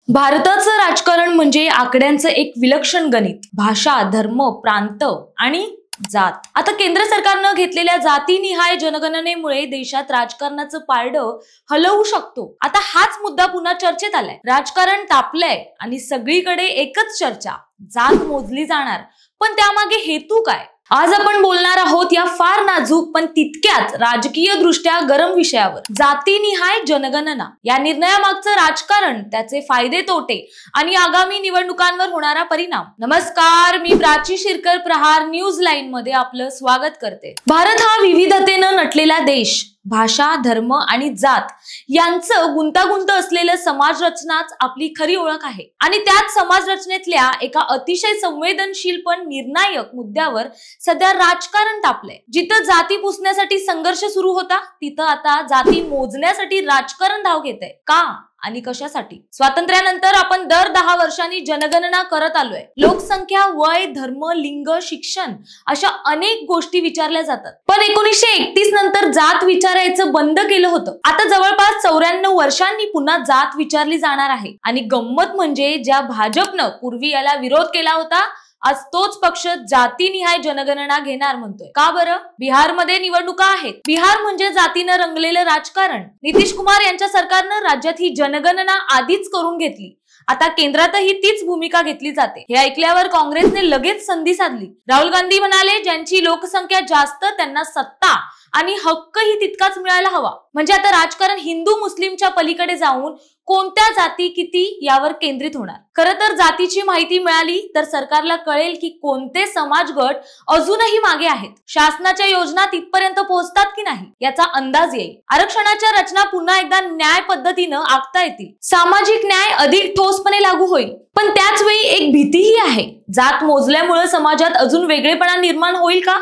भारताचं राजकारण म्हणजे आकड्यांचं एक विलक्षण गणित, भाषा, धर्म, प्रांत आणि जात। आता केंद्र सरकारनं घेतलेल्या जातीनिहाय जनगणनेमुळे देशात राजकारणाचं पारडं हलवू शकतो। आता हाच मुद्दा पुन्हा चर्चेत आलाय। राजकारण तापलंय आणि सगळीकडे एकच चर्चा, जात मोजली जाणार, पण त्यामागे हेतू काय? आज आपण बोलणार आहोत या फार नाजूक पण तितक्याच राजकीय दृष्ट्या गरम विषयावर, जातीनिहाय जनगणना। या निर्णयामागचं राजकारण, त्याचे फायदे तोटे आणि आगामी निवडणुकांवर होणारा परिणाम। नमस्कार, मी प्राची शिरकर, प्रहार न्यूज लाईन मध्ये आपलं स्वागत करते। भारत हा विविधतेनं नटलेला देश, भाषा, धर्म आणि जात यांचं गुंतागुंत असलेलं समाज रचनाच आपली खरी ओळख आहे। आणि त्याच समाज रचनेतल्या एका अतिशय संवेदनशील पण निर्णायक मुद्द्यावर सध्या राजकारण तापलंय। जिथं जाती पुसण्यासाठी संघर्ष सुरू होता, तिथं आता जाती मोजण्यासाठी राजकारण धाव घेतंय। का आणि कशासाठी? स्वातंत्र्यानंतर आपण दर 10 वर्षांनी जनगणना करत आलोय। लोकसंख्या, वय, धर्म, लिंग, शिक्षण अशा अनेक गोष्टी विचारल्या जातात, पण 1931 नंतर जात विचारायचं बंद केलं होतं। आता जवळपास 94 वर्षांनी पुन्हा जात विचारली जाणार आहे। आणि गंमत म्हणजे ज्या भाजपनं पूर्वी याला विरोध केला होता, आज तोच पक्ष जातीनिहाय जनगणना घेणार म्हणतोय। का बरं? बिहारमध्ये निवडणुका आहेत। बिहार म्हणजे जातीनं रंगलेलं राजकारण। नितीश कुमार यांच्या सरकारनं राज्यात ही जनगणना आधीच करून घेतली। आता केंद्रातही तीच भूमिका घेतली जाते। हे ऐकल्यावर काँग्रेसने लगेच संधी साधली। राहुल गांधी म्हणाले, ज्यांची लोकसंख्या जास्त त्यांना सत्ता आणि हक्कही तितकाच मिळायला हवा। म्हणजे आता राजकारण हिंदू मुस्लिमच्या पलीकडे जाऊन कोणत्या जाती किती यावर केंद्रित होणार। खरं तर जातीची माहिती मिळाली तर सरकारला कळेल की कोणते समाज गट अजूनही मागे आहेत, शासनाच्या योजना तिथपर्यंत पोहोचतात की नाही याचा अंदाज येईल। आरक्षणाच्या रचना पुन्हा एकदा न्याय पद्धतीनं आखता येतील, सामाजिक न्याय अधिक ठोसपणे लागू होईल। पण त्याच वेळी एक भीतीही आहे, जात मोजल्यामुळे समाजात अजून वेगळेपणा निर्माण होईल का?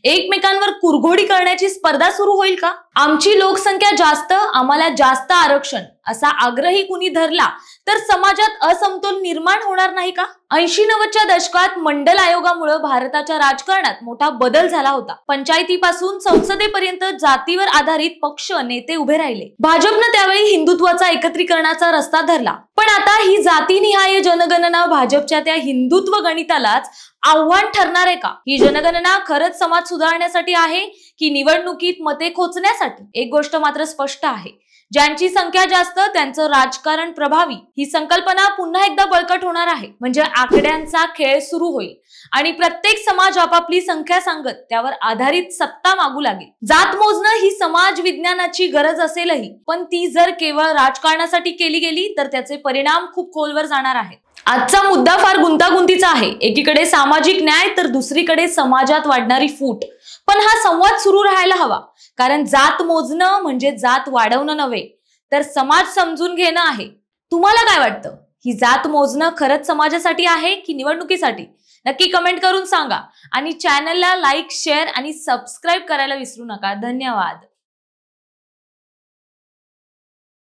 एकमेकांवर कुरघोडी करण्याची स्पर्धा सुरू होईल का? आमची लोकसंख्या जास्त, आम्हाला जास्त आरक्षण असा आग्रही कुणी धरला तर समाजात असमतोल निर्माण होणार नाही का? 80-90च्या दशकात मंडल आयोगामुळे भारताच्या राजकारणात मोठा बदल झाला होता। पंचायतीपासून संसदेपर्यंत जातीवर आधारित पक्ष, नेते उभे राहिले। भाजपनं त्यावेळी हिंदुत्वाचा एकत्रीकरणाचा रस्ता धरला। पण आता ही जातीनिहाय जनगणना भाजपच्या त्या हिंदुत्व गणितालाच आव्हान ठरणार आहे का? ही जनगणना खरंच समाज सुधारण्यासाठी आहे की निवडणुकीत मते खोचण्यासाठी? एक गोष्ट मात्र स्पष्ट आहे, ज्यांची संख्या जास्त त्यांचं राजकारण प्रभावी। ही संकल्पना पुन्हा एकदा बळकट होणार आहे। म्हणजे आकड्यांचा खेळ सुरू होईल आणि प्रत्येक समाज आपापली संख्या सांगत त्यावर आधारित सत्ता मागू लागेल। जात मोजणं ही समाज विज्ञानाची गरज असेलही, पण ती जर केवळ राजकारणासाठी केली गेली तर त्याचे परिणाम खूप खोलवर जाणार आहेत। आजचा मुद्दा फार गुंतागुंतीचा आहे। एकीकडे सामाजिक न्याय तर दुसरीकडे समाजात वाढणारी फूट। पण हा संवाद सुरू राहायला हवा, कारण जात मोजणं म्हणजे जात वाढवणं नव्हे, तर समाज समजून घेणं आहे। तुम्हाला काय वाटतं? ही जात मोजणं खरंच समाजासाठी आहे की निवडणुकीसाठी? नक्की कमेंट करून सांगा आणि चॅनलला लाईक, शेअर आणि सबस्क्राईब करायला विसरू नका। धन्यवाद।